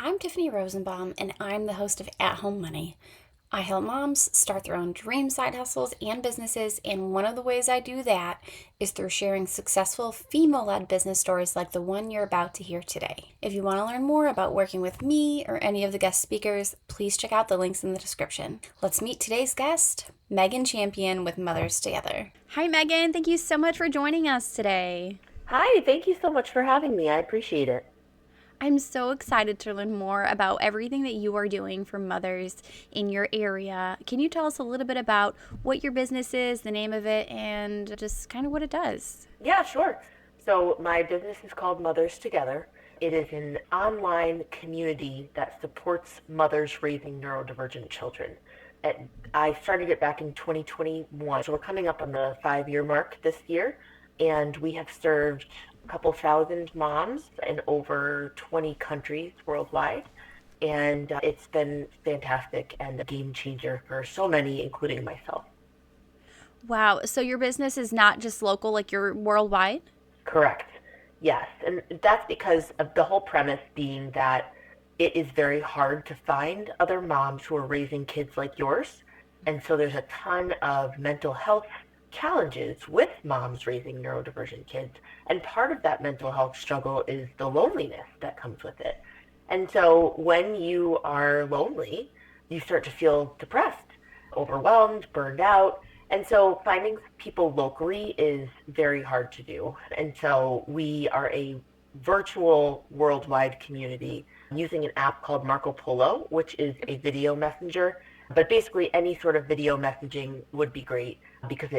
I'm Tiffany Rosenbaum, and I'm the host of At Home Money. I help moms start their own dream side hustles and businesses, and one of the ways I do that is through sharing successful female led business stories like the one you're about to hear today. If you want to learn more about working with me or any of the guest speakers, please check out the links in the description. Let's meet today's guest, Megan Champion with Mothers Together. Hi, Megan. Thank you so much for joining us today. Hi, thank you so much for having me. I appreciate it. I'm so excited to learn more about everything that you are doing for mothers in your area. Can you tell us a little bit about what your business is, the name of it, and just kind of what it does? Yeah, sure. So, my business is called Mothers Together. It is an online community that supports mothers raising neurodivergent children. I started it back in 2021. So, we're coming up on the 5 year mark this year, and we have served a couple thousand moms in over 20 countries worldwide. And it's been fantastic and a game changer for so many, including myself. Wow. So your business is not just local, like you're worldwide? Correct. Yes. And that's because of the whole premise being that it is very hard to find other moms who are raising kids like yours. And so there's a ton of mental health challenges with moms raising neurodivergent kids. And part of that mental health struggle is the loneliness that comes with it. And so when you are lonely, you start to feel depressed, overwhelmed, burned out. And so finding people locally is very hard to do. And so we are a virtual worldwide community using an app called Marco Polo, which is a video messenger. But basically, any sort of video messaging would be great because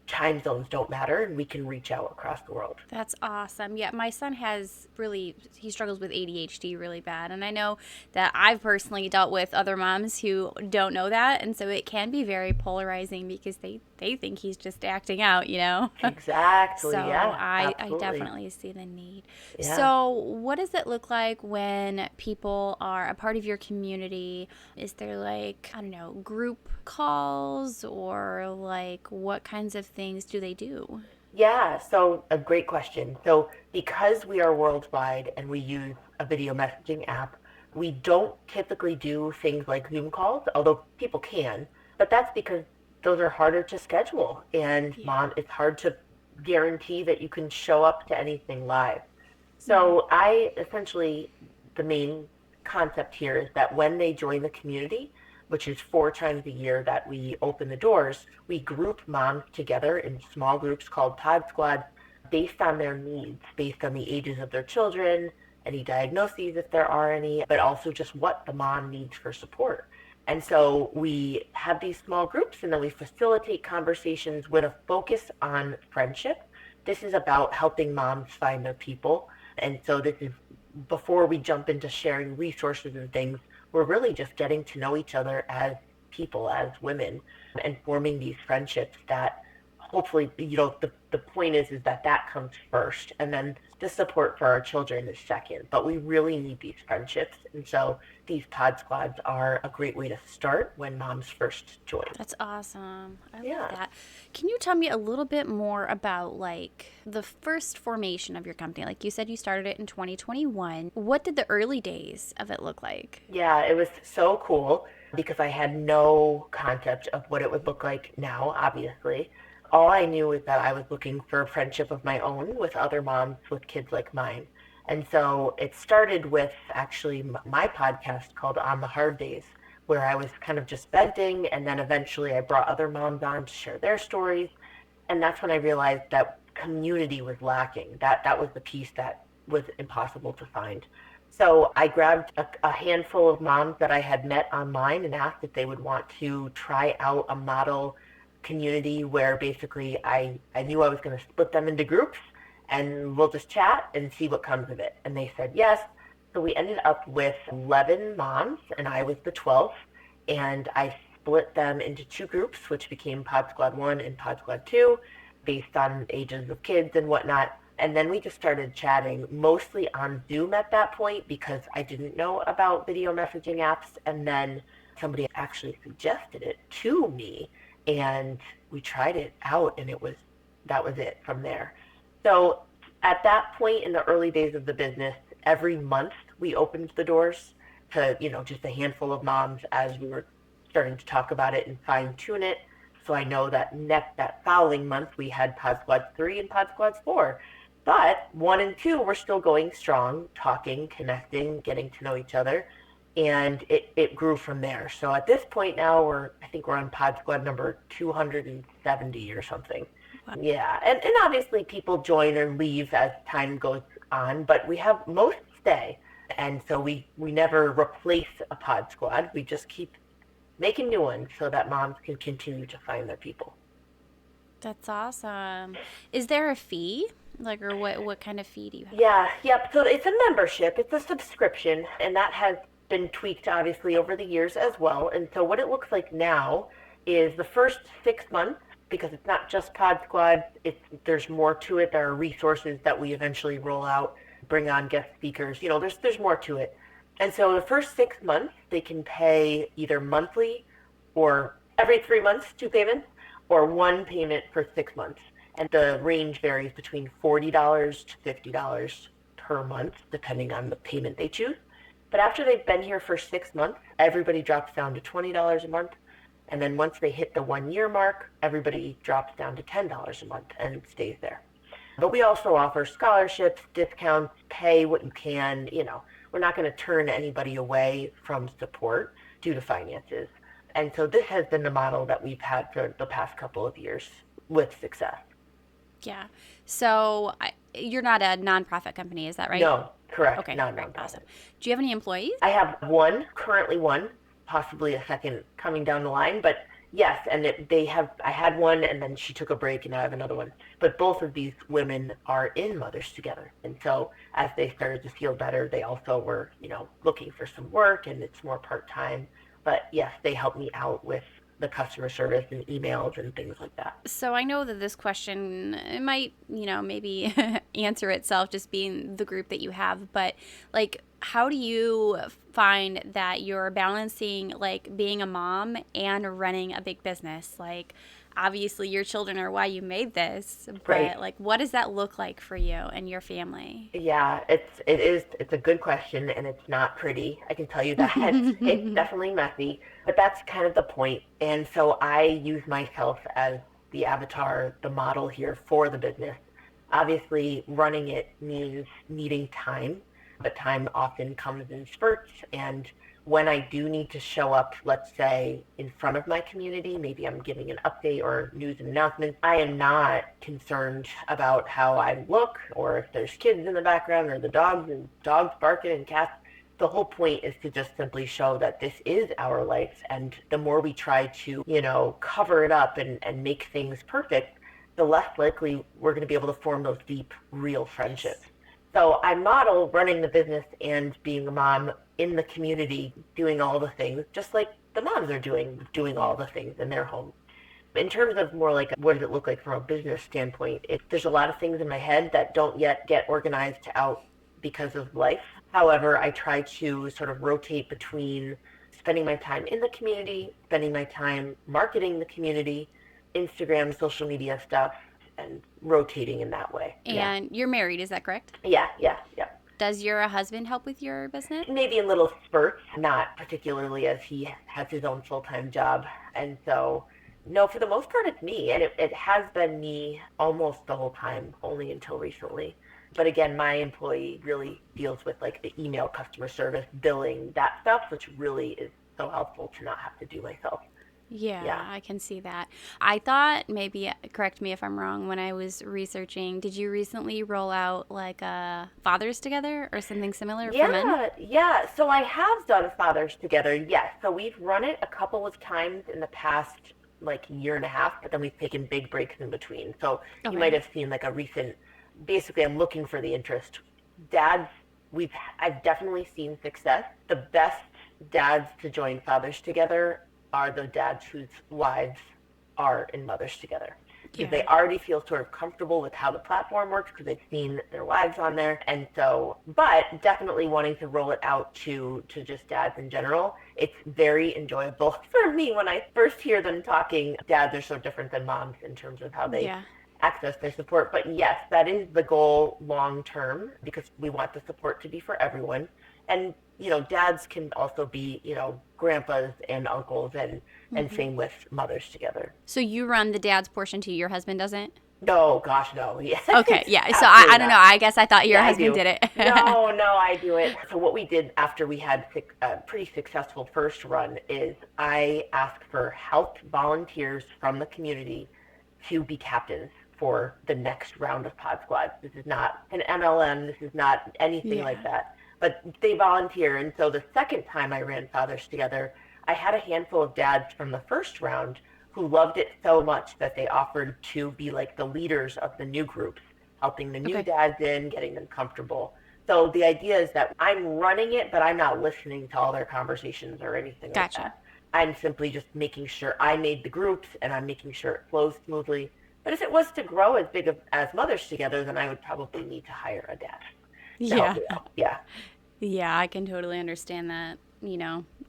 time zones don't matter and we can reach out across the world. That's awesome. Yeah, my son he struggles with ADHD really bad. And I know that I've personally dealt with other moms who don't know that. And so it can be very polarizing because they think he's just acting out, you know? Exactly. So Yeah, I absolutely. definitely see the need. Yeah. So, what does it look like when people are a part of your community? Is there like, I don't know, group calls or like what kinds of things do they do? Yeah, so a great question. So, because we are worldwide and we use a video messaging app, we don't typically do things like Zoom calls, although people can, but that's because those are harder to schedule and Yeah. mom, it's hard to guarantee that you can show up to anything live. Mm-hmm. So, I essentially, the main concept here is that when they join the community, which is 4 times a year that we open the doors, we group moms together in small groups called Pod Squads based on their needs, based on the ages of their children, any diagnoses if there are any, but also just what the mom needs for support. And so we have these small groups and then we facilitate conversations with a focus on friendship. This is about helping moms find their people. And so this is before we jump into sharing resources and things, we're really just getting to know each other as people, as women, and forming these friendships that hopefully, the point is that comes first. And then the support for our children is second. But we really need these friendships. And so these pod squads are a great way to start when moms first join. That's awesome. I love Yeah. that. Can you tell me a little bit more about like the first formation of your company? Like you said you started it in 2021. What did the early days of it look like? Yeah, it was so cool because I had no concept of what it would look like now, obviously. All I knew was that I was looking for a friendship of my own with other moms with kids like mine. And so it started with actually my podcast called On the Hard Days, where I was kind of just venting, and then eventually I brought other moms on to share their stories. And that's when I realized that community was lacking. That was the piece that was impossible to find. So I grabbed a handful of moms that I had met online and asked if they would want to try out a model community where basically I knew I was going to split them into groups and we'll just chat and see what comes of it. And they said yes. So we ended up with 11 moms and I was the 12th. And I split them into two groups, which became Pod Squad 1 and Pod Squad 2, based on ages of kids and whatnot. And then we just started chatting mostly on Zoom at that point because I didn't know about video messaging apps. And then somebody actually suggested it to me and we tried it out and that was it from there. So at that point in the early days of the business, every month we opened the doors to, just a handful of moms as we were starting to talk about it and fine tune it. So I know that that following month we had Pod Squad 3 and Pod Squad 4. But 1 and 2 we're still going strong, talking, connecting, getting to know each other. And it grew from there. So at this point now I think we're on Pod Squad number 270 or something. Wow. Yeah, and obviously people join or leave as time goes on, but we have most stay. And so we never replace a pod squad. We just keep making new ones so that moms can continue to find their people. That's awesome. Is there a fee? Like, or what kind of fee do you have? Yeah, yep. So it's a membership, it's a subscription, and that has been tweaked obviously over the years as well. And so what it looks like now is the first 6 months, because it's not just Pod Squad, there's more to it. There are resources that we eventually roll out, bring on guest speakers. There's more to it. And so the first 6 months they can pay either monthly or every 3 months, two payments, or one payment for 6 months. And the range varies between $40 to $50 per month, depending on the payment they choose. But after they've been here for 6 months, everybody drops down to $20 a month. And then once they hit the 1 year mark, everybody drops down to $10 a month and stays there. But we also offer scholarships, discounts, pay what you can. We're not going to turn anybody away from support due to finances. And so this has been the model that we've had for the past couple of years with success. Yeah. So you're not a nonprofit company, is that right? No, correct, Okay, not great, nonprofit. awesome. Do you have any employees? I have currently one, possibly a second coming down the line, but yes, and I had one and then she took a break and I have another one. But both of these women are in Mothers Together. And so as they started to feel better, they also were, looking for some work and it's more part-time. But yes, they help me out with the customer service and emails and things like that. So I know that this question, it might, maybe answer itself just being the group that you have, but like, how do you find that you're balancing like being a mom and running a big business? Like, obviously your children are why you made this, Right. but like, what does that look like for you and your family? Yeah, it's a good question and it's not pretty. I can tell you that. It's definitely messy, but that's kind of the point. And so I use myself as the avatar, the model here for the business. Obviously, running it means needing time, but time often comes in spurts. And when I do need to show up, let's say in front of my community, maybe I'm giving an update or news and announcements, I am not concerned about how I look or if there's kids in the background or the dogs barking and cats. The whole point is to just simply show that this is our life. And the more we try to, cover it up and make things perfect, the less likely we're going to be able to form those deep, real Yes. friendships. So I model running the business and being a mom in the community, doing all the things, just like the moms are doing all the things in their home. In terms of more like what does it look like from a business standpoint, there's a lot of things in my head that don't yet get organized out because of life. However, I try to sort of rotate between spending my time in the community, spending my time marketing the community, Instagram, social media stuff, and rotating in that way. Yeah. And you're married, is that correct? Yeah, yeah, yeah. Does your husband help with your business? Maybe in little spurts, not particularly as he has his own full-time job. And so, no, for the most part, it's me. And it has been me almost the whole time, only until recently. But again, my employee really deals with like the email customer service, billing, that stuff, which really is so helpful to not have to do myself. Yeah, Yeah. I can see that. I thought, maybe correct me if I'm wrong, when I was researching, did you recently roll out like a Fathers Together or something similar for men? Yeah, yeah. So I have done Fathers Together, yes. So we've run it a couple of times in the past like year and a half, but then we've taken big breaks in between. So you might Okay. have seen like a recent, basically I'm looking for the interest. Dads, I've definitely seen success. The best dads to join Fathers Together are the dads whose wives are in Mothers Together, because Yeah. they already feel sort of comfortable with how the platform works because they've seen their wives on there. And so, but definitely wanting to roll it out to just dads in general. It's very enjoyable for me when I first hear them talking. Dads are so different than moms in terms of how they Yeah. access their support. But yes, that is the goal long term because we want the support to be for everyone. And, dads can also be, grandpas and uncles, and Hmm. same with mothers together. So you run the dad's portion too. Your husband doesn't? No, gosh, no. Yeah, Okay, yeah. So I absolutely don't know. not. I guess I thought your Yeah, I husband do. did it. No, no, I do it. So what we did after we had a pretty successful first run is I asked for help volunteers from the community to be captains for the next round of Pod Squads. This is not an MLM. This is not anything like Yeah. that. But they volunteer. And so the second time I ran Fathers Together, I had a handful of dads from the first round who loved it so much that they offered to be like the leaders of the new groups, helping the new Okay. dads in, getting them comfortable. So the idea is that I'm running it, but I'm not listening to all their conversations or anything like Gotcha. that. I'm simply just making sure I made the groups and I'm making sure it flows smoothly. But if it was to grow as big as Mothers Together, then I would probably need to hire a dad to help Yeah. me out. Yeah. Yeah, I can totally understand that.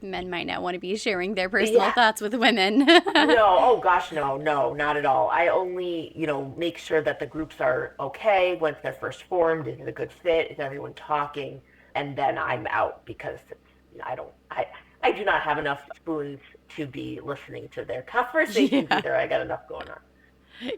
Men might not want to be sharing their personal Yeah. thoughts with women. No, oh gosh, no, no, not at all. I only, make sure that the groups are okay once they're first formed. Is it a good fit? Is everyone talking? And then I'm out because I don't, I do not have enough spoons to be listening to their conversations Yeah. either. I got enough going on.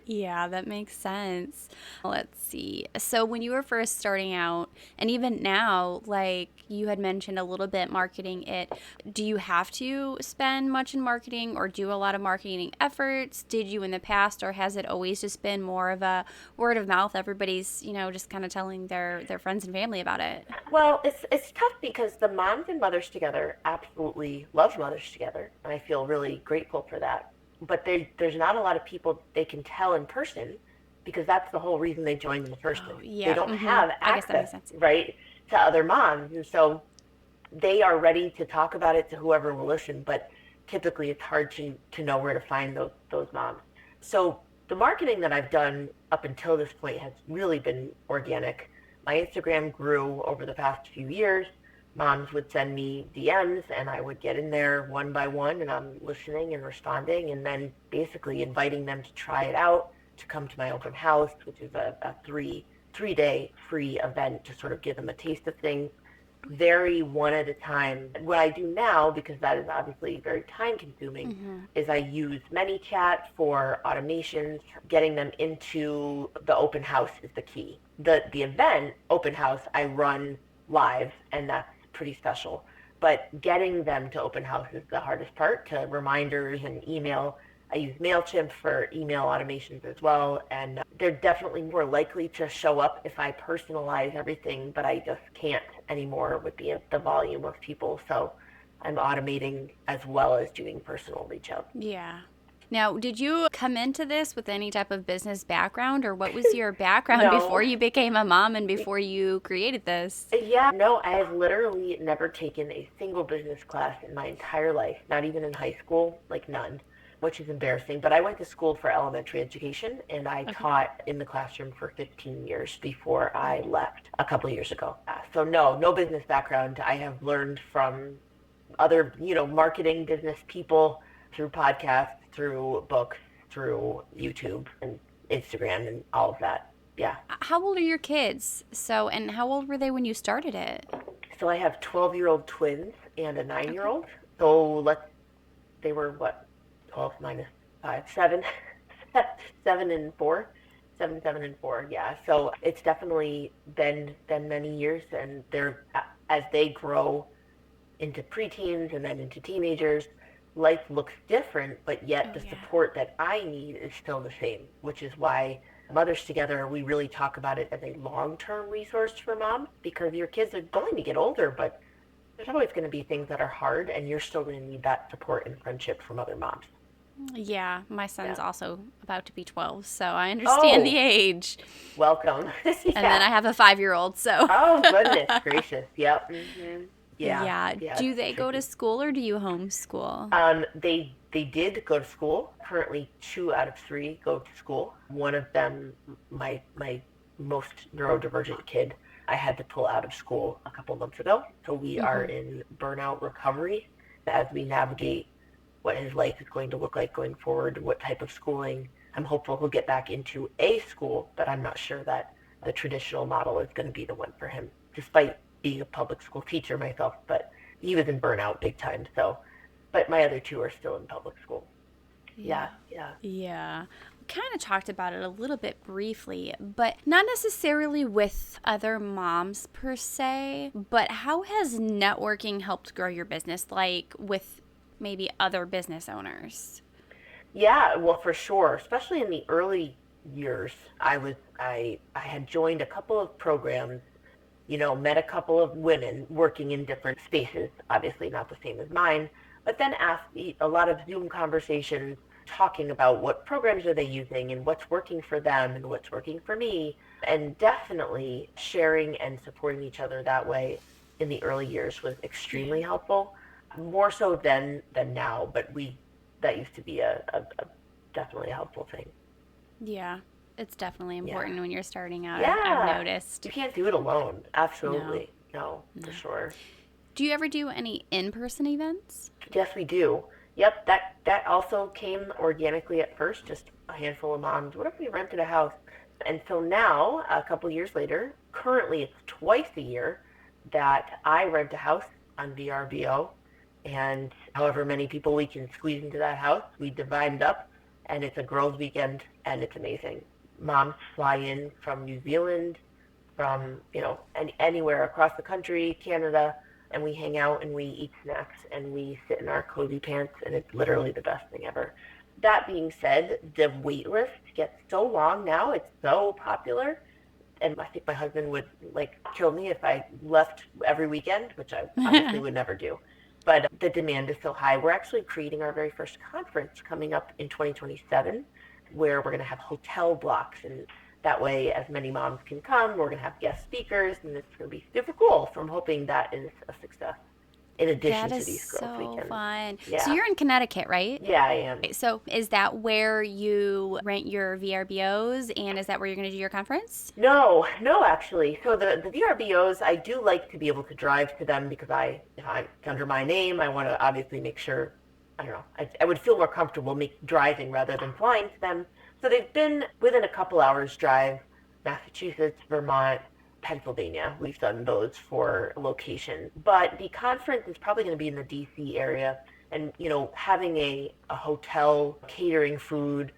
Yeah, that makes sense. Let's see. So, when you were first starting out, and even now, like you had mentioned a little bit marketing it, do you have to spend much in marketing or do a lot of marketing efforts? Did you in the past, or has it always just been more of a word of mouth? Everybody's, just kind of telling their friends and family about it. Well, it's tough because the moms and mothers together absolutely love Mothers Together, and I feel really grateful for that. But there's not a lot of people they can tell in person because that's the whole reason they joined in the first Oh, place. They yeah. don't have I guess that access, makes sense. right, to other moms, and so they are ready to talk about it to whoever will listen. But typically, it's hard to know where to find those moms. So the marketing that I've done up until this point has really been organic. My Instagram grew over the past few years. Moms would send me DMs and I would get in there one by one and I'm listening and responding and then basically inviting them to try it out, to come to my open house, which is a three day free event to sort of give them a taste of things, very one at a time. What I do now, because that is obviously very time consuming, Mm-hmm. is I use ManyChat for automations. Getting them into the open house is the key. The event, open house, I run live, and that's pretty special. But getting them to open house is the hardest part, to reminders and email. I use MailChimp for email automations as well, and they're definitely more likely to show up if I personalize everything, but I just can't anymore with the volume of people. So I'm automating as well as doing personal reach out. Yeah. Now, did you come into this with any type of business background, or what was your background No. before you became a mom and before you created this? Yeah, no, I have literally never taken a single business class in my entire life, not even in high school, like none, which is embarrassing. But I went to school for elementary education and I Okay. taught in the classroom for 15 years before I left a couple of years ago. So no, no business background. I have learned from other, marketing business people through podcasts, through books, through YouTube and Instagram and all of that. Yeah. How old are your kids? So, and how old were they when you started it? So I have 12-year-old twins and a 9 year Okay. old. So they were what, 12 minus 5, 7, 7 and 4, 7, 7 and 4. Yeah. So it's definitely been many years, and as they grow into preteens and then into teenagers, life looks different, but yet Oh, the yeah. support that I need is still the same, which is why Mothers Together, we really talk about it as a long term resource for moms because your kids are going to get older, but there's always going to be things that are hard, and you're still going to need that support and friendship from other moms. Yeah, my son's Yeah. also about to be 12, so I understand the Oh, age. welcome. And then Yeah. I have a 5-year-old, so. Oh, goodness gracious. Yep. Yeah. Yeah. Yeah, Do it's they go to tricky. school or do you homeschool? They did go to school. Currently, 2 out of 3 go to school. One of them, my most neurodivergent kid, I had to pull out of school a couple months ago. So we are Mm-hmm. in burnout recovery as we navigate what his life is going to look like going forward, what type of schooling. I'm hopeful he'll get back into a school, but I'm not sure that the traditional model is going to be the one for him, despite being a public school teacher myself, but he was in burnout big time. So, but my other two are still in public school. Yeah, Yeah. yeah. Yeah. We kind of talked about it a little bit briefly, but not necessarily with other moms per se. But how has networking helped grow your business, like with maybe other business owners? Yeah, well, for sure, especially in the early years, I had joined a couple of programs, met a couple of women working in different spaces, obviously not the same as mine, but then asked a lot of Zoom conversations talking about what programs are they using and what's working for them and what's working for me, and definitely sharing and supporting each other that way in the early years was Yeah. extremely helpful, more so than now, but we that used to be a definitely a helpful thing. Yeah. It's definitely Yeah. important when you're starting out. I've Yeah. noticed. You can't do it alone. No. Absolutely. No, No. for sure. Do you ever do any in person events? Yes, we do. Yep, that also came organically at first, just a handful of moms. What if we rented a house? And so now, a couple years later, currently it's twice a year that I rent a house on VRBO, and however many people we can squeeze into that house, we divide it up, and it's a girls' weekend, and it's amazing. Moms fly in from New Zealand, from anywhere across the country, Canada, and we hang out and we eat snacks and we sit in our cozy pants, and it's literally the best thing ever. That being said, the wait list gets so long now; it's so popular, and I think my husband would like kill me if I left every weekend, which I obviously would never do. But the demand is so high. We're actually creating our very first conference coming up in 2027, where we're going to have hotel blocks, and that way as many moms can come. We're going to have guest speakers, and it's going to be super cool. So I'm hoping that is a success in addition That to is these girls' so weekends. fun. So Yeah. you're in Connecticut, right? Yeah, I am. So is that where you rent your VRBOs and is that where you're going to do your conference? No, no, actually. So the VRBOs, I do like to be able to drive to them because if I'm under my name, I want to obviously make sure, I don't know, I would feel more comfortable driving rather than flying to them. So they've been within a couple hours drive, Massachusetts, Vermont, Pennsylvania. We've done those for location. But the conference is probably going to be in the DC area. And, having a hotel, catering food,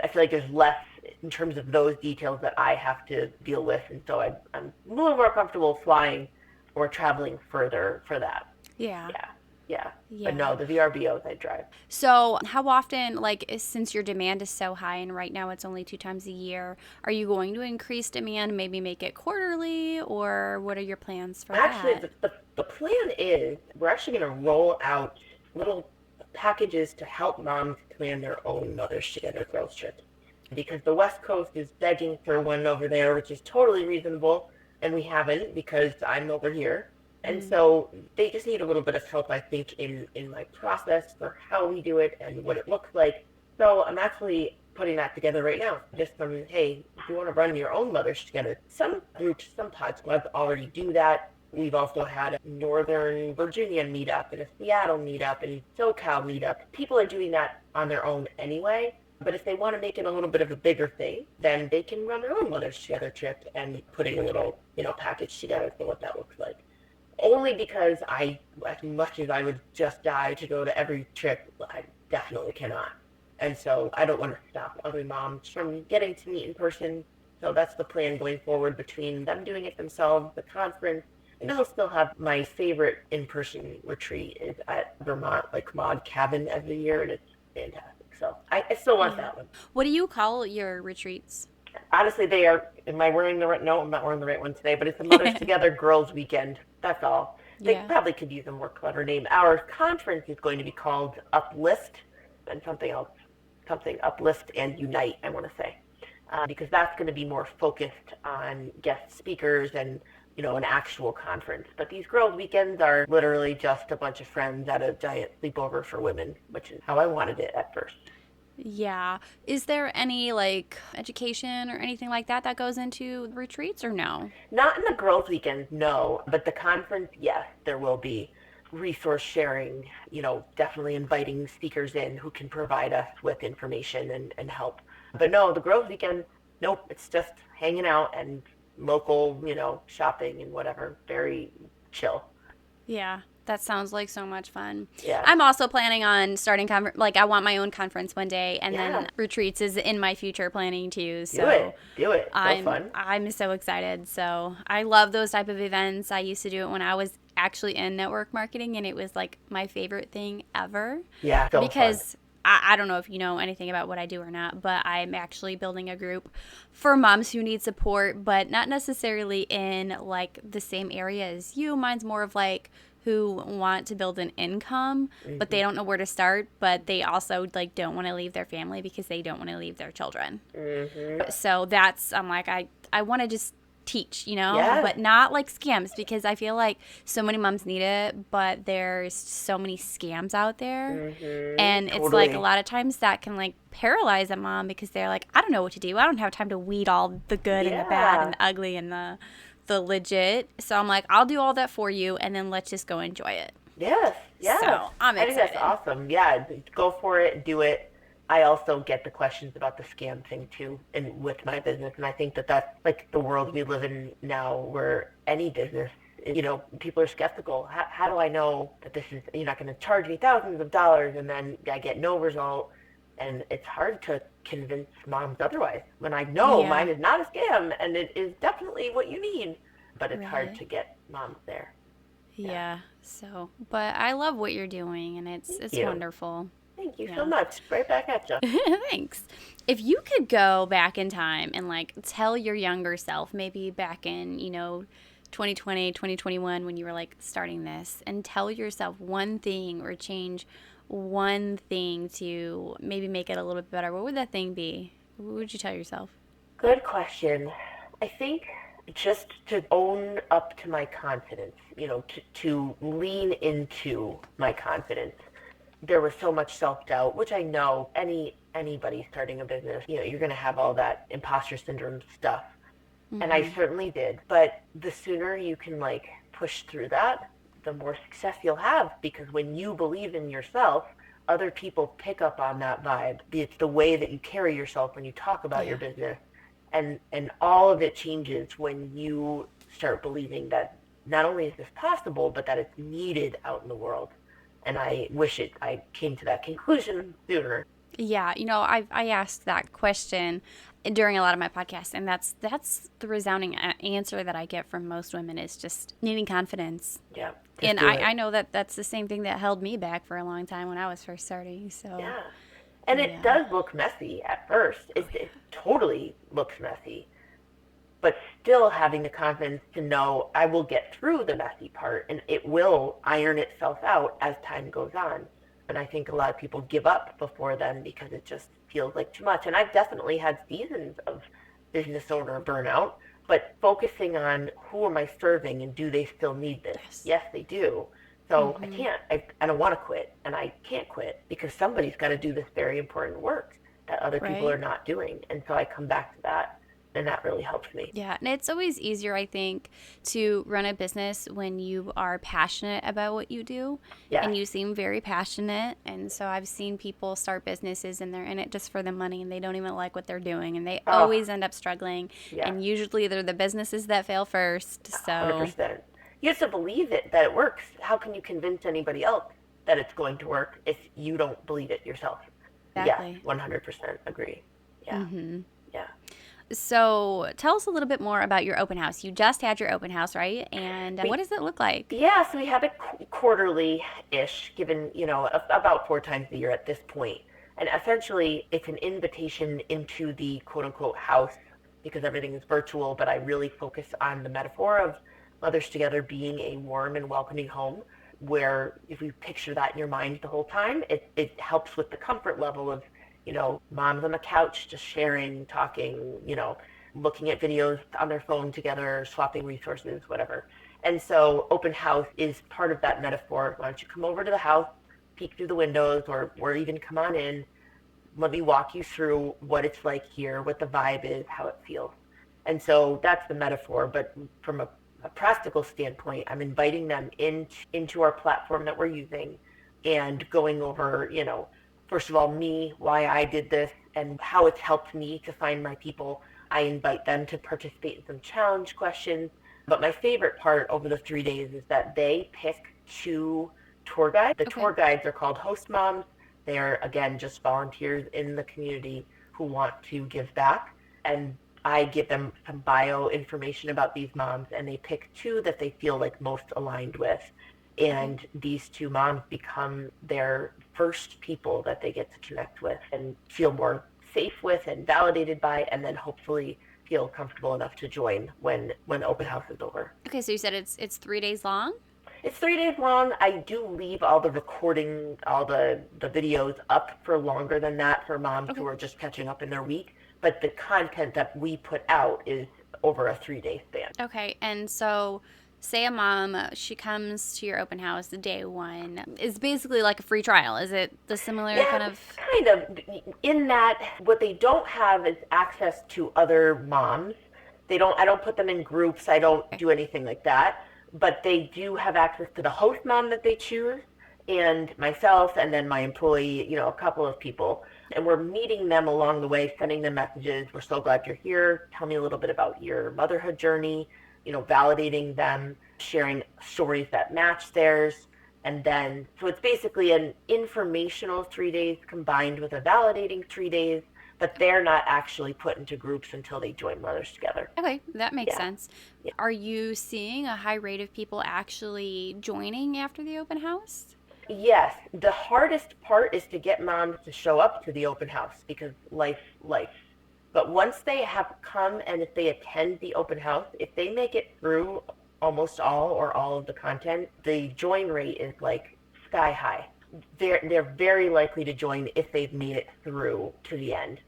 I feel like there's less in terms of those details that I have to deal with, and so I'm a little more comfortable flying or traveling further for that. Yeah. Yeah, yeah. But Yeah. no, the VRBOs I drive. So, how often, like, since your demand is so high and right now it's only 2 times a year, are you going to increase demand, maybe make it quarterly, or what are your plans for Actually, that? the plan is we're actually going to roll out little packages to help moms plan their own Mothers Together girls trips. Because the West Coast is begging for one over there, which is totally reasonable, and we haven't because I'm over here. And Mm. so they just need a little bit of help, I think, in my process for how we do it and what it looks like. So I'm actually putting that together right now. Just from, hey, if you want to run your own Mothers Together, some groups, some pod squads already do that. We've also had a Northern Virginia meetup and a Seattle meetup and SoCal meetup. People are doing that on their own anyway. But if they want to make it a little bit of a bigger thing, then they can run their own Mothers Together trip and putting a little, package together for what that looks like. Only because as much as I would just die to go to every trip, I definitely cannot. And so I don't want to stop other moms from getting to meet in person. So that's the plan going forward between them doing it themselves, the conference, and I'll still have my favorite in-person retreat is at Vermont, like Log Cabin every year, and it's fantastic. So I still want Yeah. that one. What do you call your retreats? Honestly, they are. Am I wearing the right? No, I'm not wearing the right one today. But it's a Mothers Together Girls Weekend. That's all. They Yeah. probably could use a more clever name. Our conference is going to be called Uplift and something else, something Uplift and Unite. I want to say, because that's going to be more focused on guest speakers and an actual conference. But these girls' weekends are literally just a bunch of friends at a giant sleepover for women, which is how I wanted it at first. Yeah. Is there any like education or anything like that that goes into the retreats or no? Not in the girls' weekends, no. But the conference, yes, there will be resource sharing, definitely inviting speakers in who can provide us with information and help. But no, the girls' weekend, nope, it's just hanging out and local, shopping and whatever. Very chill. Yeah, that sounds like so much fun. Yeah. I'm also planning on starting like I want my own conference one day, and then Yeah. retreats is in my future planning too. Do So it. Do it. So fun. I'm so excited. So I love those type of events. I used to do it when I was actually in network marketing, and it was like my favorite thing ever Yeah. So fun. because I don't know if you know anything about what I do or not, but I'm actually building a group for moms who need support, but not necessarily in like the same area as you. Mine's more of like who want to build an income, but they Hmm. don't know where to start, but they also like don't want to leave their family because they don't want to leave their children. Hmm. So that's I'm like I want to just teach, Yeah. but not like scams because I feel like so many moms need it, but there's so many scams out there. Hmm. And it's like a Totally. lot of times that can like paralyze a mom because they're like, I don't know what to do. I don't have time to weed all the good and the bad and Yeah. the ugly and the legit. So I'm like, I'll do all that for you and then let's just go enjoy it. Yes, yes. So I'm I think that's excited. awesome. Yeah, go for it, do it. I also get the questions about the scam thing too, and with my business, and I think that that's like the world we live in now, where any business, people are skeptical. How do I know that this is you're not going to charge me thousands of dollars, and then I get no result, and it's hard to convince moms otherwise when I know Yeah. mine is not a scam and it is definitely what you need, but it's hard Right. to get moms there. Yeah. Yeah. So, but I love what you're doing and Thank it's you. wonderful. Thank you so Yeah. much. Right back at you. Thanks. If you could go back in time and like tell your younger self, maybe back in, 2020, 2021, when you were like starting this, and tell yourself one thing or change one thing to maybe make it a little bit better, what would that thing be? What would you tell yourself? Good question. I think just to own up to my confidence, to lean into my confidence. There was so much self-doubt, which I know anybody starting a business, you're going to have all that imposter syndrome stuff. And I Mm-hmm. certainly did. But the sooner you can like push through that, the more success you'll have, because when you believe in yourself, other people pick up on that vibe. It's the way that you carry yourself when you talk about your Yeah. business. And all of it changes when you start believing that not only is this possible, but that it's needed out in the world. And I wish I came to that conclusion sooner. Yeah, I asked that question during a lot of my podcasts, and that's the resounding answer that I get from most women is just needing confidence. Yeah, just And do I it. know that that's the same thing that held me back for a long time when I was first starting. So, Yeah. And it yeah. does look messy at first. Oh, It totally looks messy. But still having the confidence to know I will get through the messy part and it will iron itself out as time goes on. And I think a lot of people give up before then because it just feels like too much. And I've definitely had seasons of business owner burnout, but focusing on who am I serving and do they still need this? yes. Yes, they do. So I Mm-hmm. can't, I don't want to quit and I can't quit because somebody's got to do this very important work that other people are Right? not doing. And so I come back to that and that really helps me. Yeah, and it's always easier, I think, to run a business when you are passionate about what you do. Yes, And you seem very passionate. And so I've seen people start businesses and they're in it just for the money and they don't even like what they're doing. And they oh, always end up struggling. yes, And usually they're the businesses that fail first. So, 100%. You have to believe it that it works. How can you convince anybody else that it's going to work if you don't believe it yourself? Yes, exactly. 100% agree. Yeah, Mm-hmm. yeah. So tell us a little bit more about your open house. You just had your open house, right? And what We does it look like? Yeah, so we have it quarterly-ish, given, about 4 times a year at this point. And essentially, it's an invitation into the quote-unquote house because everything is virtual, but I really focus on the metaphor of Mothers Together being a warm and welcoming home where if you picture that in your mind the whole time, it helps with the comfort level of, moms on the couch just sharing, talking, looking at videos on their phone together, swapping resources, whatever. And so open house is part of that metaphor. Why don't you come over to the house, peek through the windows, or even come on in. Let me walk you through what it's like here, what the vibe is, how it feels. And so that's the metaphor. But from a practical standpoint, I'm inviting them into our platform that we're using and going over, first of all, me, why I did this, and how it's helped me to find my people. I invite them to participate in some challenge questions. But my favorite part over the 3 days is that they pick two tour guides. The Okay. tour guides are called host moms. They're, again, just volunteers in the community who want to give back. And I give them some bio information about these moms, and they pick two that they feel like most aligned with. Okay. And these two moms become their first people that they get to connect with and feel more safe with and validated by, and then hopefully feel comfortable enough to join when open house is over. Okay, so you said it's 3 days long? It's 3 days long. I do leave all the recording, all the videos up for longer than that for moms who Okay. are just catching up in their week. But the content that we put out is over a 3 day span. Okay, and so say a mom, she comes to your open house day one. It's basically like a free trial. Is it the similar Yeah, kind of? kind of. In that, what they don't have is access to other moms. They don't. I don't put them in groups. I don't Okay. do anything like that. But they do have access to the host mom that they choose, and myself, and then my employee. A couple of people, and we're meeting them along the way, sending them messages. We're so glad you're here. Tell me a little bit about your motherhood journey. Validating them, sharing stories that match theirs, and then, so it's basically an informational 3 days combined with a validating 3 days, but they're not actually put into groups until they join Mothers Together. Okay, that makes Yeah. sense. Yeah. Are you seeing a high rate of people actually joining after the open house? Yes, the hardest part is to get moms to show up to the open house because life. But once they have come and if they attend the open house, if they make it through almost all or all of the content, the join rate is like sky high. They're very likely to join if they've made it through to the end.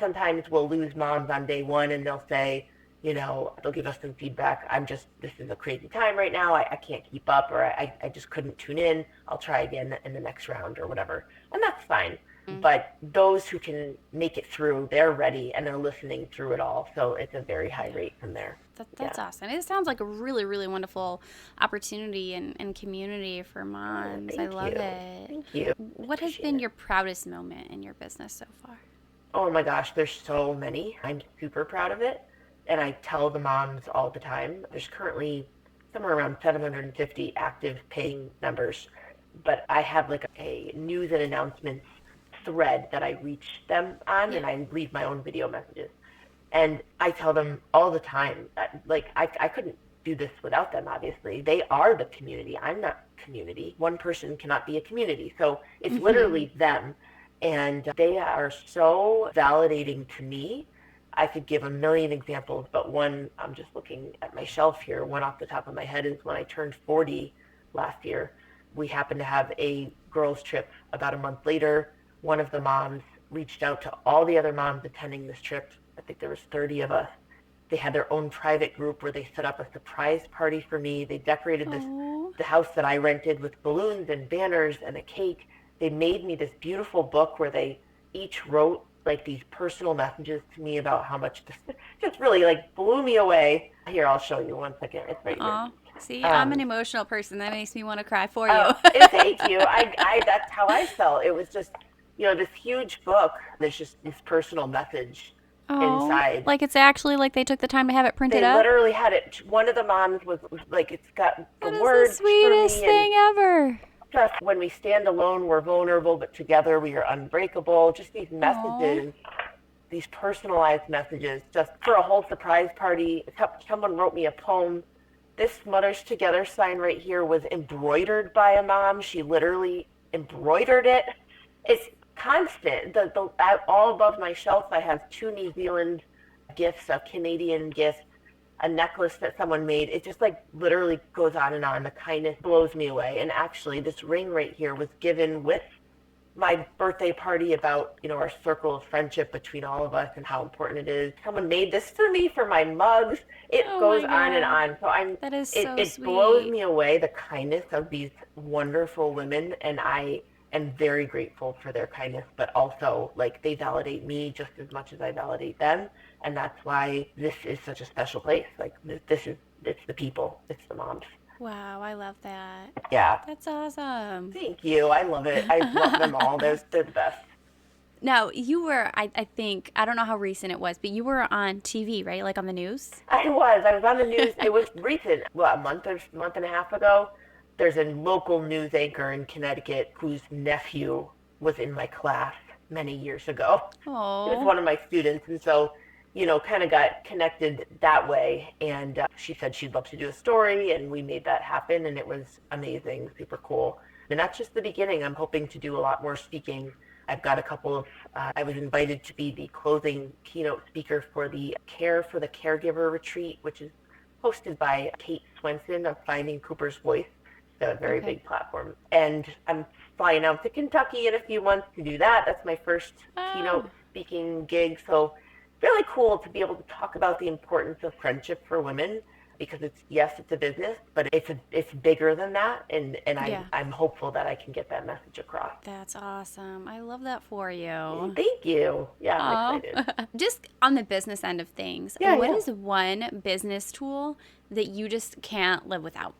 Sometimes we'll lose moms on day one and they'll say, they'll give us some feedback. This is a crazy time right now. I can't keep up, or I just couldn't tune in. I'll try again in the next round or whatever. And that's fine. Mm, But those who can make it through, they're ready and they're listening through it all. So it's a very high yeah. rate from there. That's Yeah. awesome. It sounds like a really, really wonderful opportunity and community for Oh, moms. I thank love you. it. Thank you. What has Appreciate been it. your proudest moment in your business so far? Oh my gosh, there's so many. I'm super proud of it. And I tell the moms all the time. There's currently somewhere around 750 active paying members. But I have like a news and announcements thread that I reach them on, Yeah. and I leave my own video messages. And I tell them all the time that, like, I couldn't do this without them, obviously. They are the community. I'm not community. One person cannot be a community. So it's literally them. And they are so validating to me. I could give a million examples, but one, I'm just looking at my shelf here. One off the top of my head is when I turned 40 last year. We happened to have a girls' trip about a month later. One of the moms reached out to all the other moms attending this trip. I think there was 30 of us. They had their own private group where they set up a surprise party for me. They decorated Oh. the house that I rented with balloons and banners and a cake. They made me this beautiful book where they each wrote like these personal messages to me about how much this just really like blew me away. Here, I'll show you one second. It's right here. Aw. See, I'm an Um, emotional person. That makes me want to cry for you. oh, thank you. That's how I felt. It was just, this huge book. There's just this personal message Oh, inside. like it's actually like they took the time to have it printed They up? literally had it. One of the moms was like, it's got the That is the words for sweetest me, and thing ever. just when we stand alone, we're vulnerable, but together we are unbreakable. Just these Oh. messages, these personalized messages, just for a whole surprise party. Someone wrote me a poem. This Mothers Together sign right here was embroidered by a mom. She literally embroidered it. It's constant. All above my shelf, I have two New Zealand gifts, a Canadian gift, a necklace that someone made. It just like literally goes on and on. The kindness blows me away. And actually, this ring right here was given with my birthday party about, our circle of friendship between all of us and how important it is. Someone made this for me for my mugs. It Oh goes my on and God. on. So That is it, so it blows sweet. me away the kindness of these wonderful women, and I am very grateful for their kindness, but also like they validate me just as much as I validate them. And that's why this is such a special place. Like it's the people, it's the moms. Wow, I love that. Yeah. That's awesome. Thank you. I love it. I love them all. They're the best. Now, you were, I think, I don't know how recent it was, but you were on TV, right? Like on the news? I was on the news. It was recent, what, a month and a half ago. There's a local news anchor in Connecticut whose nephew was in my class many years ago. He was Oh, one of my students, and so, kind of got connected that way. And she said she'd love to do a story, and we made that happen, and it was amazing, super cool. And that's just the beginning. I'm hoping to do a lot more speaking. I've got a couple of, I was invited to be the closing keynote speaker for the Care for the Caregiver retreat, which is hosted by Kate Swenson of Finding Cooper's Voice. So a very okay. big platform. And I'm flying out to Kentucky in a few months to do that. That's my first keynote Oh, speaking gig. So really cool to be able to talk about the importance of friendship for women because it's, yes, it's a business, but it's bigger than that, and yeah. I'm hopeful that I can get that message across. That's awesome. I love that for you. Thank you. Yeah, I'm Oh, excited. just on the business end of things, Yeah, what yeah. is one business tool that you just can't live without?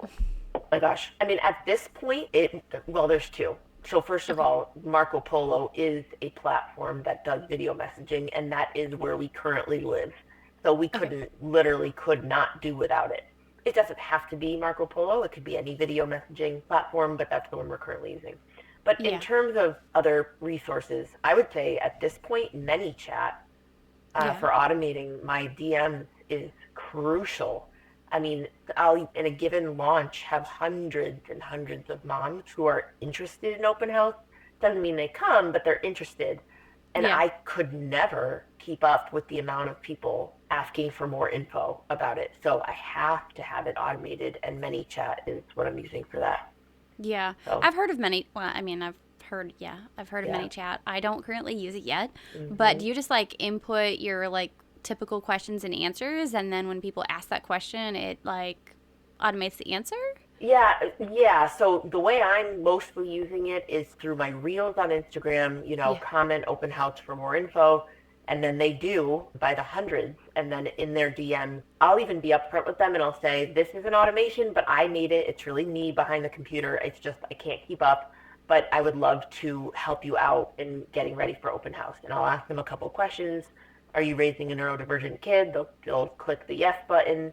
Oh my gosh. I mean, at this point, there's two. So first of Okay. all, Marco Polo is a platform that does video messaging, and that is where we currently live. So we Okay. literally could not do without it. It doesn't have to be Marco Polo. It could be any video messaging platform, but that's the one we're currently using. But in Yeah. terms of other resources, I would say at this point, ManyChat Yeah. for automating my DMs is crucial. I mean, I'll in a given launch have hundreds and hundreds of moms who are interested in open house. Doesn't mean they come, but they're interested. And Yeah. I could never keep up with the amount of people asking for more info about it. So I have to have it automated, and ManyChat is what I'm using for that. Yeah. So, I've heard of many, well, I mean, I've heard of yeah. many chat. I don't currently use it yet, but Hmm. do you just like input your like typical questions and answers, and then when people ask that question, it like automates the answer? Yeah, yeah. So the way I'm mostly using it is through my reels on Instagram, Yeah. comment open house for more info. And then they do by the hundreds. And then in their DM, I'll even be upfront with them and I'll say, this is an automation, but I made it. It's really me behind the computer. It's just, I can't keep up. But I would love to help you out in getting ready for open house. And I'll ask them a couple of questions. Are you raising a neurodivergent kid? They'll click the yes button.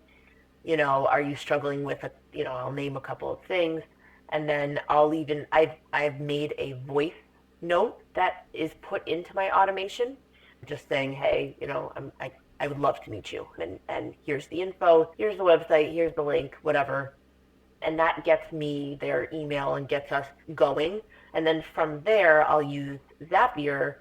Are you struggling with I'll name a couple of things, and then I've made a voice note that is put into my automation, just saying, hey, I would love to meet you, and here's the info, here's the website, here's the link, whatever, and that gets me their email and gets us going, and then from there I'll use Zapier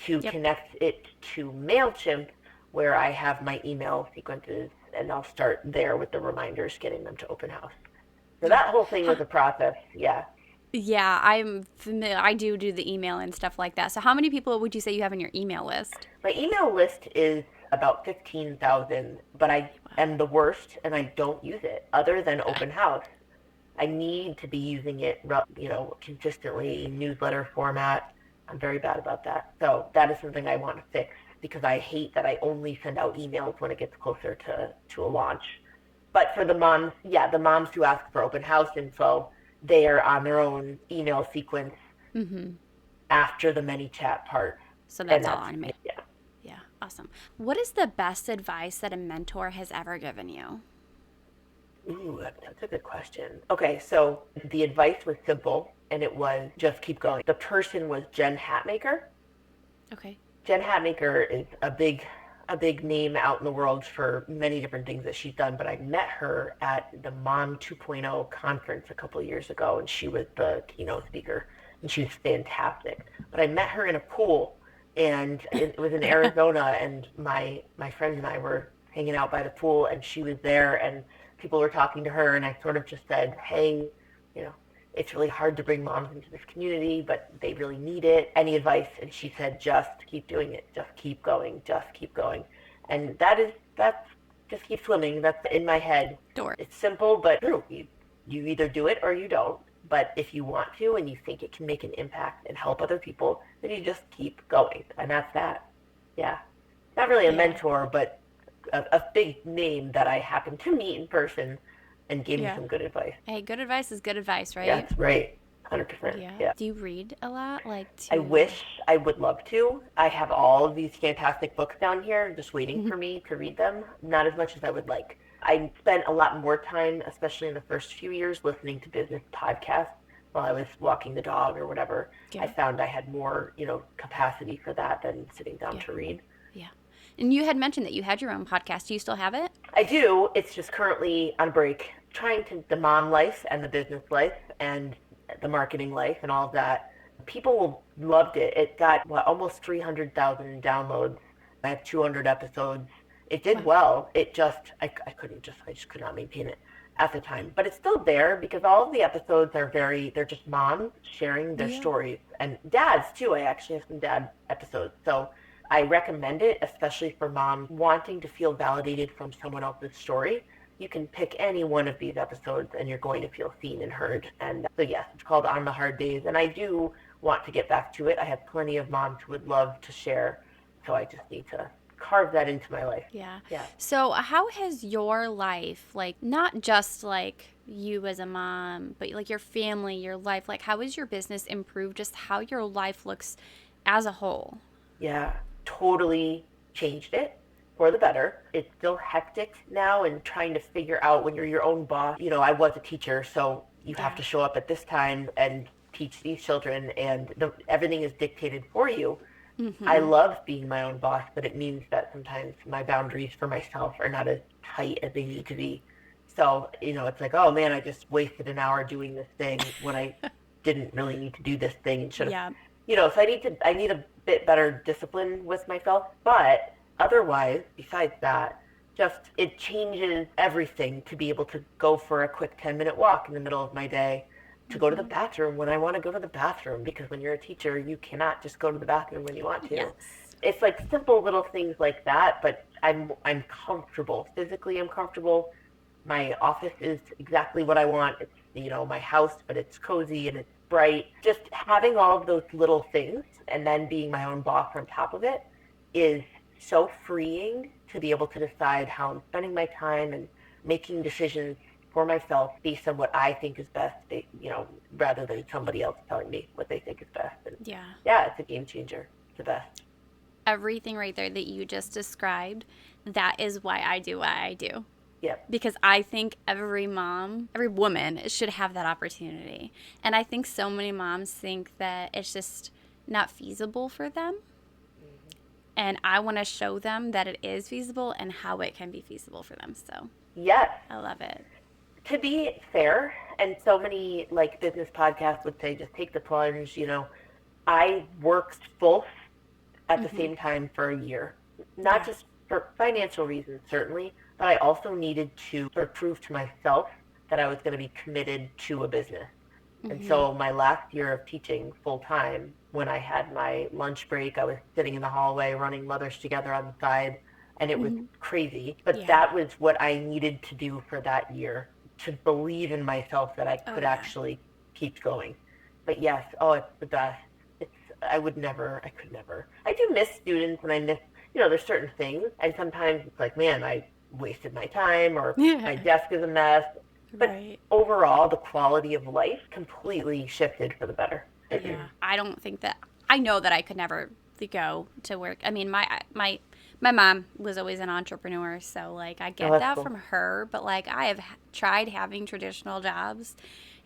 to Yep. connect it to Mailchimp where I have my email sequences, and I'll start there with the reminders, getting them to open house. So Yeah. that whole thing Huh. was a process. Yeah. Yeah, I'm familiar. I do the email and stuff like that. So how many people would you say you have in your email list? My email list is about 15,000, but I Wow. am the worst and I don't use it other than Uh, open house. I need to be using it, consistently, newsletter format. I'm very bad about that. So that is something I want to fix because I hate that I only send out emails when it gets closer to a launch. But for the moms, yeah, the moms who ask for open house info, they are on their own email sequence mm-hmm. after the ManyChat part. So And that's all that's, on me. yeah. Yeah, awesome. What is the best advice that a mentor has ever given you? Ooh, that's a good question. Okay, so the advice was simple, and it was just keep going. The person was Jen Hatmaker. Okay. Jen Hatmaker is a big name out in the world for many different things that she's done, but I met her at the Mom 2.0 conference a couple of years ago, and she was the keynote speaker, and she was fantastic. But I met her in a pool, and it was in Arizona, and my friend and I were hanging out by the pool, and she was there, and people were talking to her, and I sort of just said, hey, you know, it's really hard to bring moms into this community, but they really need it. Any advice? And she said, just keep doing it. Just keep going. Just keep going. And that's just keep swimming. That's in my head. Door. It's simple, but true. You either do it or you don't. But if you want to and you think it can make an impact and help other people, then you just keep going. And that's that. Yeah. Not really a Yeah. mentor, but a big name that I happened to meet in person and gave me Yeah. some good advice. Hey, good advice is good advice, right? Yes, right. 100%. Yeah. Yeah. Do you read a lot? Like I to. wish I would love to. I have all of these fantastic books down here just waiting for me to read them. Not as much as I would like. I spent a lot more time, especially in the first few years, listening to business podcasts while I was walking the dog or whatever. I Yeah. found I had more, capacity for that than sitting down Yeah. to read. Yeah. And you had mentioned that you had your own podcast. Do you still have it? I do. It's just currently on break, trying to the mom life and the business life and the marketing life and all of that. People loved it. It got almost 300,000 downloads. I have 200 episodes. It did Wow. well. It just I just could not maintain it at the time. But it's still there because all of the episodes are they're just moms sharing their Yeah. stories and dads too. I actually have some dad episodes. So I recommend it, especially for moms wanting to feel validated from someone else's story. You can pick any one of these episodes and you're going to feel seen and heard. And so, yes, it's called On the Hard Days. And I do want to get back to it. I have plenty of moms who would love to share. So I just need to carve that into my life. Yeah. Yeah. So, how has your life, like, not just like you as a mom, but like your family, your life, like, how has your business improved? Just how your life looks as a whole? Yeah, totally changed it for the better. It's still hectic now and trying to figure out when you're your own boss. I was a teacher, so you have Yeah. to show up at this time and teach these children, and everything is dictated for you. I Mm-hmm. love being my own boss, but it means that sometimes my boundaries for myself are not as tight as they need to be. So, it's like, oh man, I just wasted an hour doing this thing when I didn't really need to do this thing and should have, Yeah. so I need a bit better discipline with myself. But otherwise, besides that, just it changes everything to be able to go for a quick 10-minute walk in the middle of my day, to go to the Mm-hmm. bathroom when I want to go to the bathroom, because when you're a teacher, you cannot just go to the bathroom when you want to. Yes. It's like simple little things like that, but I'm comfortable. Physically, I'm comfortable. My office is exactly what I want. It's, my house, but it's cozy and it's bright. Just having all of those little things and then being my own boss on top of it is so freeing to be able to decide how I'm spending my time and making decisions for myself based on what I think is best, rather than somebody else telling me what they think is best. And Yeah. yeah, it's a game changer. It's the best. Everything right there that you just described, that is why I do what I do. Yep. Because I think every mom, every woman should have that opportunity. And I think so many moms think that it's just not feasible for them. And I want to show them that it is feasible and how it can be feasible for them. So Yes. I love it. To be fair, and so many like business podcasts would say, just take the plunge. I worked both at the Mm-hmm. same time for a year, not Yeah. just for financial reasons, certainly, but I also needed to sort of prove to myself that I was going to be committed to a business. And Mm-hmm. so my last year of teaching full time, when I had my lunch break, I was sitting in the hallway running Mothers Together on the side, and it was Mm-hmm. crazy. But Yeah. that was what I needed to do for that year, to believe in myself that I Oh, could yeah. actually keep going. But yes, oh, it's the best. It's I could never. I do miss students, and I miss, there's certain things, and sometimes it's like, man, I wasted my time, or my desk is a mess. But Right. overall, the quality of life completely shifted for the better. Yeah. I don't think that I know that I could never go to work. I mean, my mom was always an entrepreneur, so like I Oh, get that's that cool. from her, but like I have tried having traditional jobs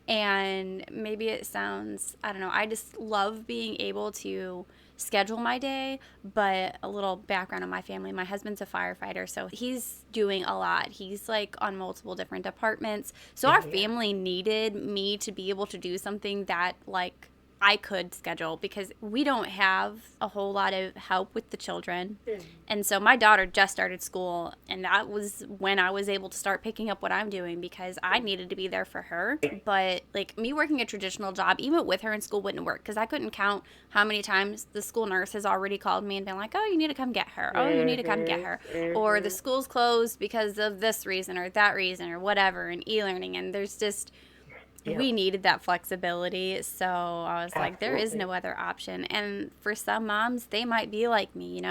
and maybe it sounds, I don't know, I just love being able to schedule my day. But a little background on my family, my husband's a firefighter, so he's doing a lot. He's like on multiple different departments, so our Yeah, yeah. family needed me to be able to do something that like I could schedule because we don't have a whole lot of help with the children. Mm. And so my daughter just started school, and that was when I was able to start picking up what I'm doing because I needed to be there for her. But like me working a traditional job, even with her in school, wouldn't work because I couldn't count how many times the school nurse has already called me and been like, oh, you need to come get her. Oh, you need to come get Mhm. her. Or the Mhm. school's closed because of this reason or that reason or whatever, and e learning. And there's just, we Yep. needed that flexibility. So I was like, there is Absolutely. no other option. And for some moms, they might be like me,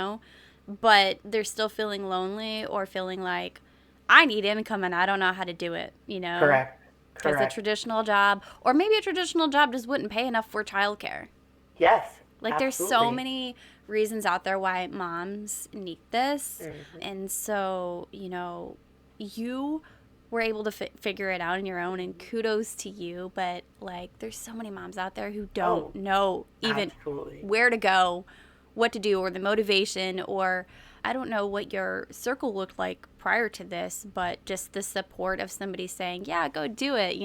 but they're still feeling lonely or feeling like I need income and I don't know how to do it. Correct. because a Correct. traditional job, or maybe a traditional job just wouldn't pay enough for childcare. Yes, Like, there's so absolutely. many reasons out there why moms need this. Hmm. And so, you were able to figure it out on your own, and kudos to you. But, like, there's so many moms out there who don't Oh, know even absolutely. where to go, what to do, or the motivation, or I don't know what your circle looked like prior to this, but just the support of somebody saying, yeah, go do it.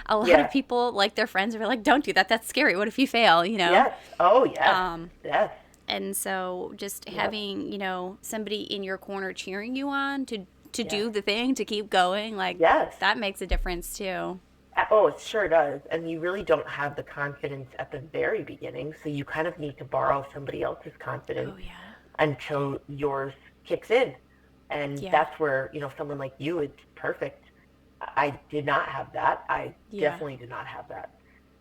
A lot of Yes. people, like their friends, are like, don't do that. That's scary. What if you fail? Yes. Oh, yes. Um, Yes. and so just Yep. having, somebody in your corner cheering you on to Yes. do the thing, to keep going, like Yes. that makes a difference too. Oh, it sure does. And you really don't have the confidence at the very beginning, so you kind of need to borrow somebody else's confidence Oh yeah. until yours kicks in. And Yeah. that's where, someone like you is perfect. I did not have that. I Yeah. definitely did not have that.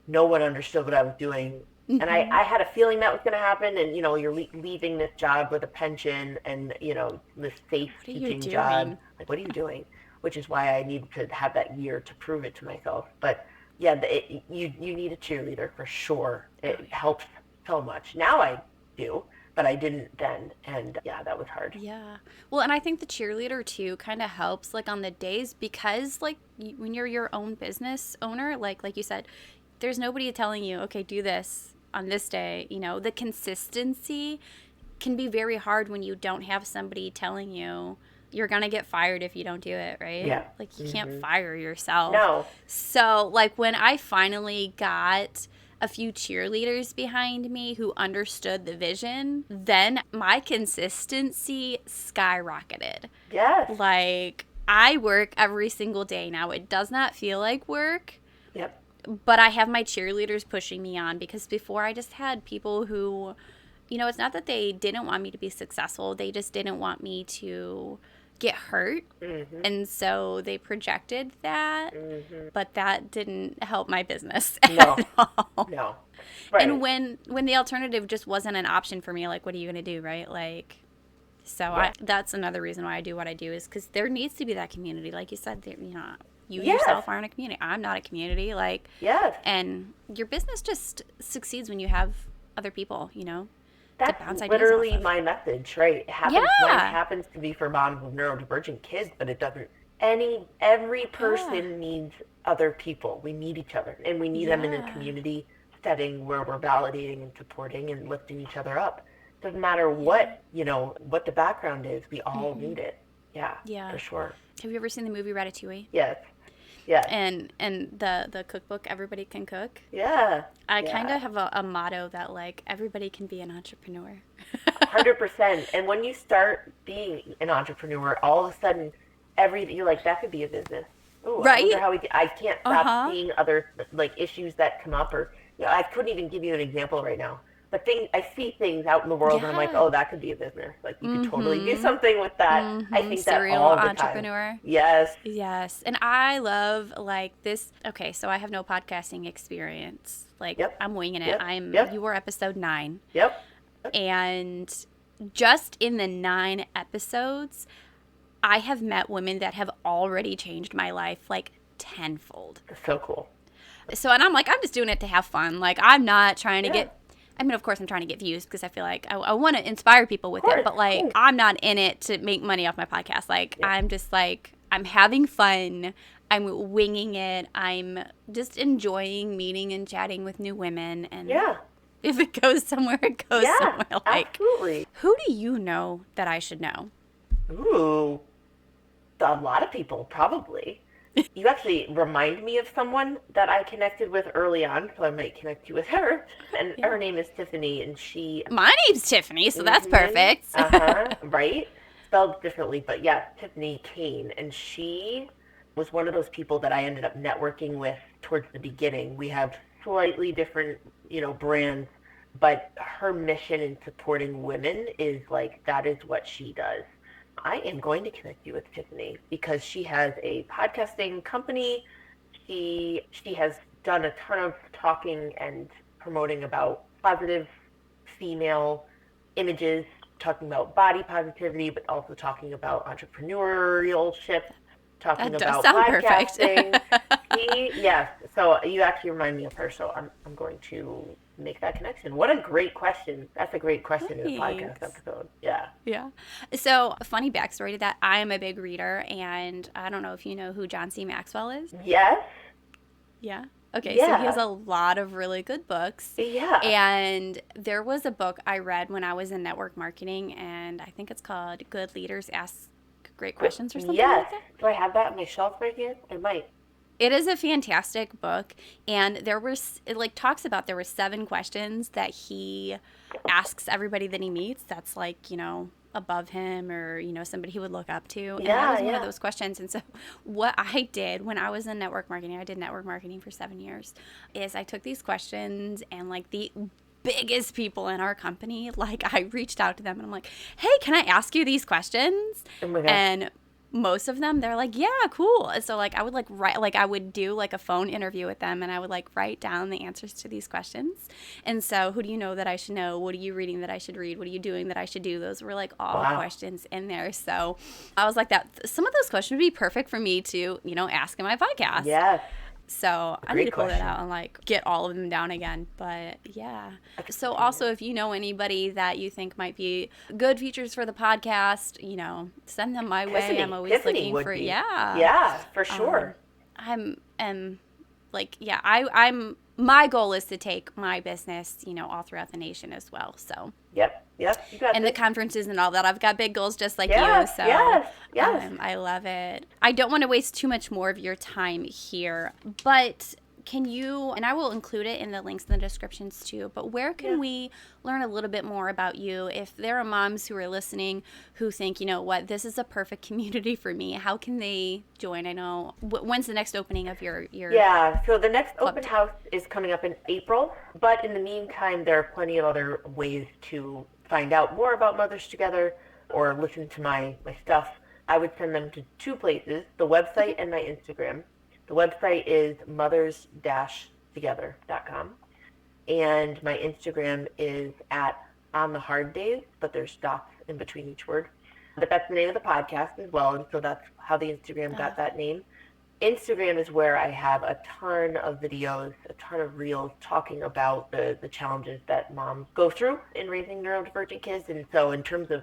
No one understood what I was doing. And I, Mhm. I had a feeling that was going to happen. And, you're leaving this job with a pension and, this safe What are you teaching job. doing? Like, what are you doing? Which is why I needed to have that year to prove it to myself. But yeah, you need a cheerleader for sure. Oh It yeah. helps so much. Now I do, but I didn't then. And yeah, that was hard. Yeah. Well, and I think the cheerleader too kind of helps, like, on the days, because like when you're your own business owner, like you said, there's nobody telling you, okay, do this on this day. The consistency can be very hard when you don't have somebody telling you you're going to get fired if you don't do it, right? Yeah. Like, you can't Hmm. fire yourself. No. So, like, when I finally got a few cheerleaders behind me who understood the vision, then my consistency skyrocketed. Yes. Like, I work every single day now. It does not feel like work, Yep. but I have my cheerleaders pushing me on, because before I just had people who, it's not that they didn't want me to be successful, they just didn't want me to get hurt. Hmm. And so they projected that, Hmm. but that didn't help my business No. at all. No. And Right. when the alternative just wasn't an option for me, like, what are you going to do, right? Like, so Yeah. that's another reason why I do what I do, is because there needs to be that community. Like you said, you Yes. yourself aren't a community. I'm not a community. Like, Yes. and your business just succeeds when you have other people, to That's bounce ideas off literally of. my message, right? It happens. Mine Yeah. happens to be for moms with neurodivergent kids, but it doesn't. Every Yeah. person needs other people. We need each other, and we need them in a Yeah. community setting where we're validating and supporting and lifting each other up. Doesn't matter Yeah. what the background is. We all Hmm. need it. Yeah, Yeah. for sure. Have you ever seen the movie Ratatouille? Yes. Yes. And the cookbook Everybody Can Cook? Yeah. I kind Yeah. of have a motto that, like, everybody can be an entrepreneur. 100%. And when you start being an entrepreneur, all of a sudden, you're like, that could be a business. Oh, I wonder Right? how I can't Uh stop huh. seeing other like issues that come up, or I couldn't even give you an example right now. But I see things out in the world, and I'm like, Yeah. oh, that could be a business. Like you could totally do Mm-hmm. something with that. I Mm-hmm. think that Serial all the time. entrepreneur. Yes. Yes. And I love, like, this. Okay, so I have no podcasting experience. Like, Yep. I'm winging it. Yep. Yep. You were episode 9. Yep. And just in the 9 episodes, I have met women that have already changed my life, like, tenfold. So cool. So, and I'm like, I'm just doing it to have fun. Like, I'm not trying to Yeah. get, I mean, of course, I'm trying to get views, because I feel like I want to inspire people Of with it, course. but, Of like, course. I'm not in it to make money off my podcast. Like, Yeah. I'm just like, I'm having fun. I'm winging it. I'm just enjoying meeting and chatting with new women. And Yeah. if it goes somewhere, it goes Yeah. somewhere. Like, Absolutely. who do you know that I should know? Ooh. A lot of people, probably. You actually remind me of someone that I connected with early on, so I might connect you with her. And Yeah. her name is Tiffany, and she. My name's Tiffany, so that's Mm-hmm. perfect. Uh-huh. Right? Spelled differently, but yeah, Tiffany Kane. And she was one of those people that I ended up networking with towards the beginning. We have slightly different, brands, but her mission in supporting women is like, that is what she does. I am going to connect you with Tiffany because she has a podcasting company. She has done a ton of talking and promoting about positive female images, talking about body positivity, but also talking about entrepreneurship, talking That does about sound perfect. podcasting. See, yes. So you actually remind me of her. So I'm going to make that connection. What a great question. That's a great question in a podcast Thanks. episode. Yeah. Yeah. So, a funny backstory to that, I am a big reader, and I don't know if you know who John C. Maxwell is. Yes. Yeah. Okay, so he has Yeah. a lot of really good books. Yeah. And there was a book I read when I was in network marketing, and I think it's called Good Leaders Ask Great Questions or something Yes. like that. Do I have that on my shelf right here? I might. It is a fantastic book, and it like talks about there were 7 questions that he asks everybody that he meets that's like, above him or, somebody he would look up to. And that Yeah. was one of Yeah. those questions. And so what I did when I was in network marketing, I did network marketing for 7 years, is I took these questions and like the biggest people in our company, like I reached out to them and I'm like, "Hey, can I ask you these questions?" Oh my gosh. And most of them they're like, yeah, cool. And so like I would like write, like I would do like a phone interview with them and I would like write down the answers to these questions. And so, who do you know that I should know? What are you reading that I should read? What are you doing that I should do? Those were like all Wow. questions in there. So I was like, that some of those questions would be perfect for me to, ask in my podcast. Yes. So I need Great to pull that question. out and like get all of them down again. But yeah. That's So amazing. also, if you know anybody that you think might be good features for the podcast, send them my way. I'm always Tiffany looking would for, be. yeah. Yeah, for Um, sure. I'm am like, yeah, I'm my goal is to take my business, all throughout the nation as well. So, Yep. Yep. You got and the this. conferences and all that. I've got big goals just like you. Yes. So Yes. Yes. I love it. I don't want to waste too much more of your time here, but can you, and I will include it in the links in the descriptions too, but where Yeah. can we learn a little bit more about you? If there are moms who are listening who think, you know what, this is a perfect community for me, how can they join? I know, when's the next opening of your Yeah, so the next club? open house is coming up in April, but in the meantime, there are plenty of other ways to find out more about Mothers Together or listen to my stuff. I would send them to 2 places, the website and my Instagram. The website is mothers-together.com, and my Instagram is at on the hard days, but there's dots in between each word. But that's the name of the podcast as well, and so that's how the Instagram got that name. Instagram is where I have a ton of videos, a ton of reels talking about the challenges that moms go through in raising neurodivergent kids. And so in terms of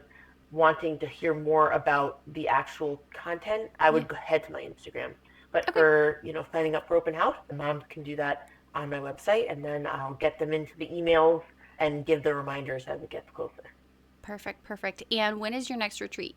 wanting to hear more about the actual content, I Yeah. would go head to my Instagram. But Okay. for, signing up for open house, the moms can do that on my website, and then I'll get them into the emails and give the reminders as it gets closer. Perfect. Perfect. And when is your next retreat?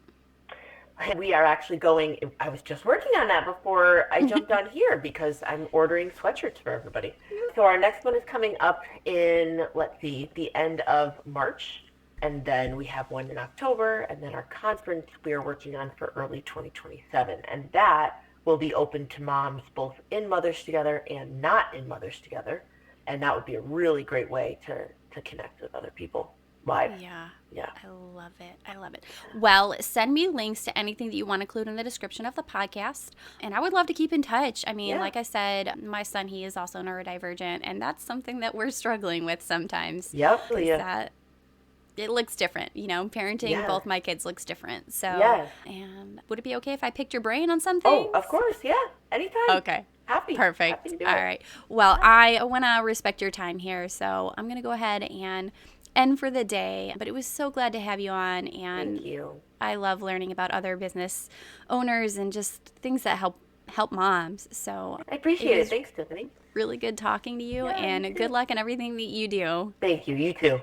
We are actually going, I was just working on that before I jumped on here because I'm ordering sweatshirts for everybody. So our next one is coming up in, let's see, the end of March. And then we have one in October. And then our conference we are working on for early 2027. And that will be open to moms both in Mothers Together and not in Mothers Together. And that would be a really great way to connect with other people live. Yeah. Yeah. I love it. I love it. Well, send me links to anything that you want to include in the description of the podcast. And I would love to keep in touch. I mean, Yeah. like I said, my son, he is also neurodivergent. And that's something that we're struggling with sometimes. Yep. Is Yeah. that it looks different. Parenting Yeah. both my kids looks different. So, Yes. and would it be okay if I picked your brain on some Oh, things? of course, yeah. Anytime. Okay. Happy. Perfect. Happy to do All it. right. Well, I want to respect your time here. So I'm going to go ahead and end for the day. But it was so glad to have you on. And Thank you. I love learning about other business owners and just things that help moms. So I appreciate it. was Thanks, Tiffany. really good talking to you, Yeah, you and too. good luck in everything that you do. Thank you. You too.